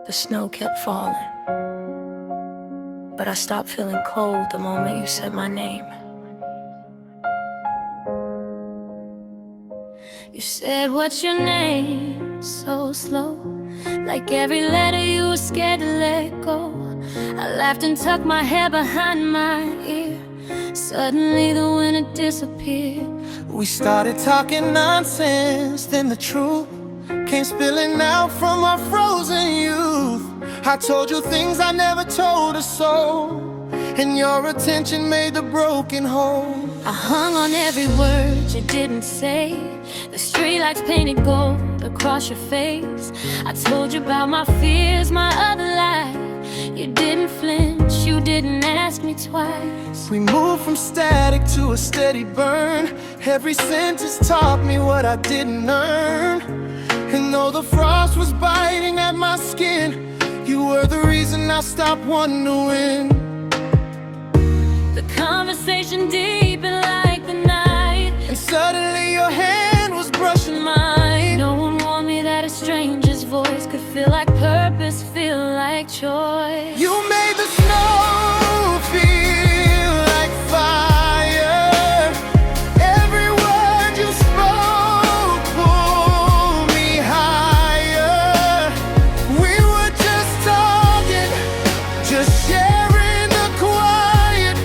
The snow kept falling, but I stopped feeling cold the moment you said my name. You said, "What's your name?" So slow, like every letter you were scared to let go. I laughed and tucked my hair behind my ear. Suddenly the winter disappeared. We started talking nonsense, then the truth came spilling out from our frozen youth. I told you things I never told a soul, and your attention made the broken whole. I hung on every word you didn't say. The streetlights painted gold across your face. I told you about my fears, my other life. You didn't flinch, you didn't ask me twice. We moved from static to a steady burn. Every sentence taught me what I didn't learn. And though the frost was biting at my skin, you were the reason I stopped wanting to win. The conversation deepened like the night, and suddenly your hand was brushing mine. No one warned me that a stranger's voice could feel like purpose, feel like choice. You made the snow feel like fire. Every word you spoke pulled me higher. We were just talking, just sharing the quiet,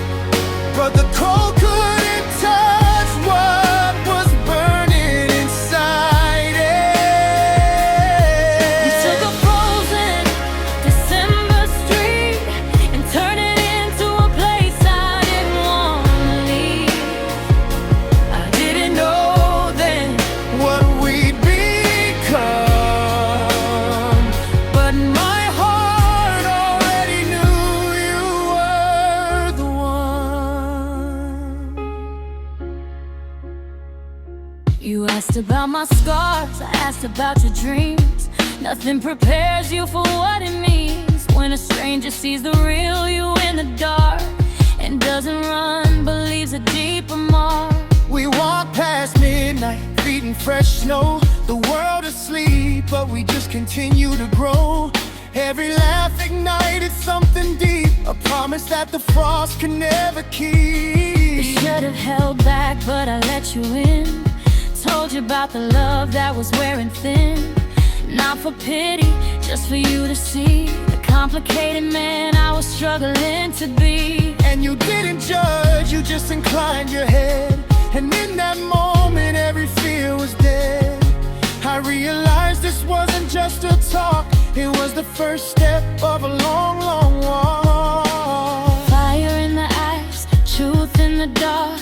but the cold couldn't touch what was burning inside it. You took a frozen December street and turned it into a place I didn't want to leave. I didn't know then What we'd become, but my heart already knew you were the one. You asked about my scars, I asked about your dreams. Nothing prepares you for what it means when a stranger sees the real you in the dark and doesn't run but leaves a deeper mark. We walked past midnight, feet in fresh snow. The world asleep, but we just continue to grow. Every laugh ignited something deep, a promise that the frost could never keep. You should have held back, but I let you in. Told you about the love that was wearing thin. Not for pity, just for you to see the complicated man I was struggling to be. And you didn't judge, you just inclined your head. And in that moment, every fear was dead. I realized this wasn't just a talk, it was the first step of a long, long walk. Fire in the eyes, truth in the dark.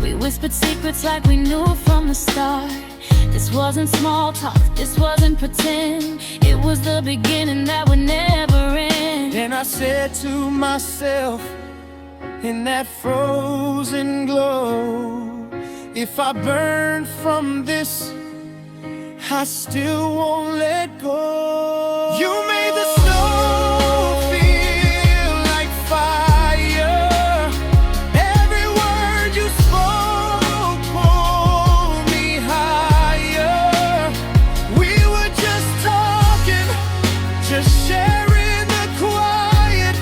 We whispered secrets like we knew from the start. This wasn't small talk, this wasn't pretend. It was the beginning that would never end. And I said to myself, in that frozen glow, if I burn from this, I still won't let go. You made the snow feel like fire. Every word you spoke pulled me higher. We were just talking, just sharing the quiet,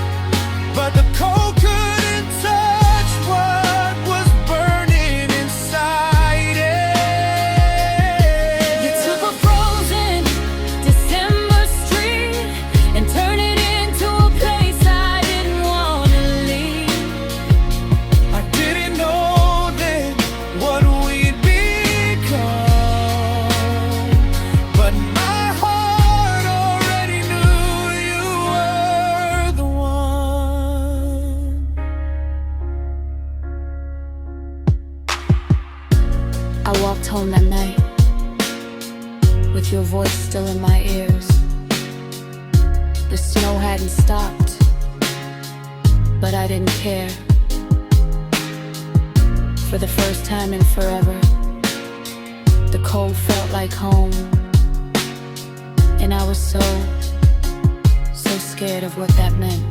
but the cold couldn't touch what was burning inside it. You took a frozen December street and turned it into a place I didn't want to leave. I didn't know then what we'd become, but my heart already knew you were the one. I walked home that night with your voice still in my ears. The snow hadn't stopped, but I didn't care. For the first time in forever, the cold felt like home, and I was so scared of what that meant.